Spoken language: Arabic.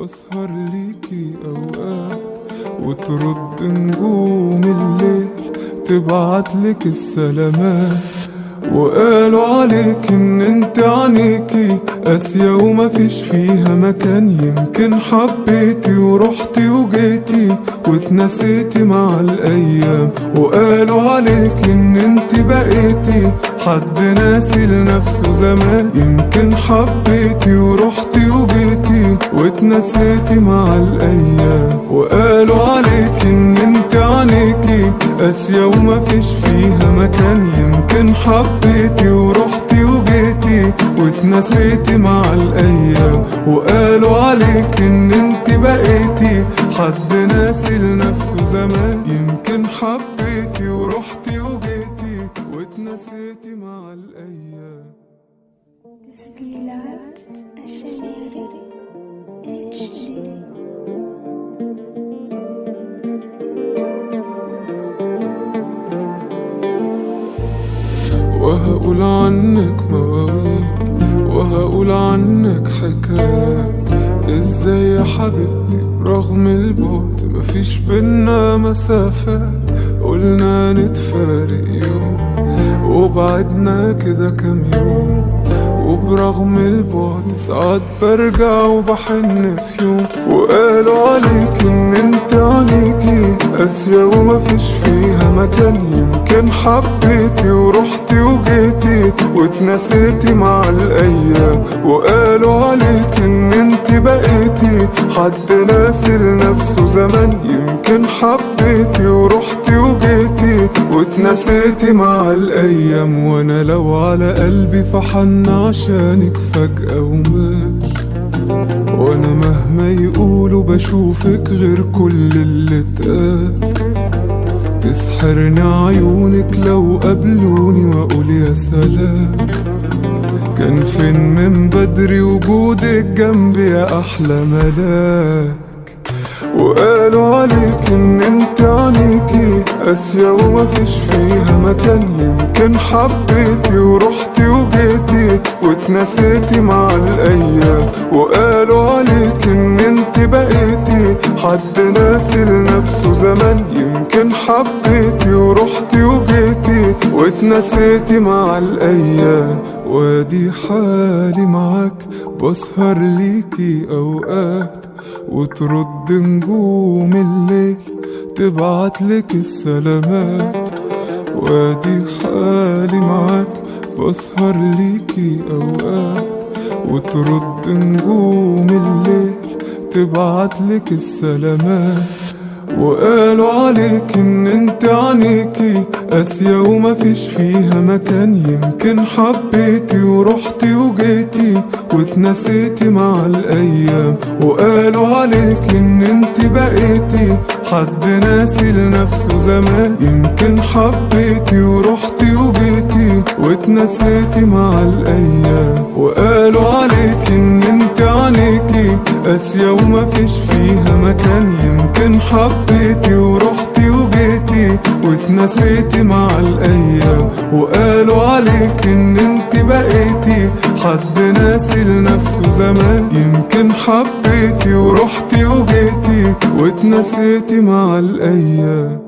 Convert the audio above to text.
بسهر ليكي أوقات وترد نجوم الليل تبعتلك السلامات، وقالوا عليك ان انت عينيكي قاسية ومفيش فيها مكان. يمكن حبيتي ورحتي وجيتي واتنسيتي مع الايام، وقالوا عليك ان انت بقيتي حد ناسي لنفسه زمان. يمكن حبيتي ورحتي وجيتي واتنسيتي مع الايام، وقالوا عليك ان انت عينيكي قاسية ومفيش فيها مكان. يمكن حبيتي ورحتي وجيتي واتنسيتي مع الايام، وقالوا عليك ان انت بقيتي حد ناسي لنفسه زمان. يمكن حبيتي ورحتي وجيتي واتنسيتي مع الايام. تسجيلات الشنيري HD. وهقول عنك مواويل وهقول عنك حكايات، ازاي يا حبيبتي رغم البعد مفيش بينا مسافات. قلنا نتفارق يوم وبعدنا كده كام يوم، وبرغم البعد ساعات برجع وبحن في يوم. وقالوا عليك ان انت عينيكي قاسية ومفيش فيها مكان. يمكن حبيتي ورحتي وجيتي واتنسيتي مع الايام، وقالوا عليك ان انت بقيتي حد ناسي لنفسه زمان. يمكن حبيتي ورحتي وجيتي واتنسيتي مع الايام، وانا لو على قلبي فحن عشانك فجأة ومال. وانا مهما يقولوا بشوفك غير كل اللي اتقال. تسحرني عيونك لو قابلوني واقول يا سلام. كان فين من بدري وجودك جنبي يا احلى ملاك. وقالوا عليك ان انت عينيكي قاسية ومفيش فيها مكان. يمكن حبيتي ورحتي وجيتي واتنسيتي مع الايام، وقالوا عليك ان انت بقيتي حد ناسي لنفسه زمان. يمكن حبيتي ورحتي وجيتي واتنسيتي مع الايام، وادي حالي معاك بسهر ليكي اوقات وترد نجوم الليل تبعتلك السلامات. وادي حالي معاك بسهر ليكي اوقات وترد نجوم الليل تبعتلك السلامات، وقالوا عليك ان انت عينيكي قاسية ومفيش فيها مكان. يمكن حبيتي ورحتي وجيتي واتنسيتي مع الايام، وقالوا عليك ان انت بقيتي حد ناسي لنفسه زمان. يمكن حبيتي ورحتي وجيتي واتنسيتي مع الايام، وقالوا عليك ان انت عينيكي قاسية ومفيش فيها مكان. يمكن حبيتي ورحتي وجيتي واتنسيتي مع الايام، وقالوا عليك ان انت بقيتي حد ناسي لنفسه زمان. يمكن حبيتي ورحتي وجيتي واتنسيتي مع الايام.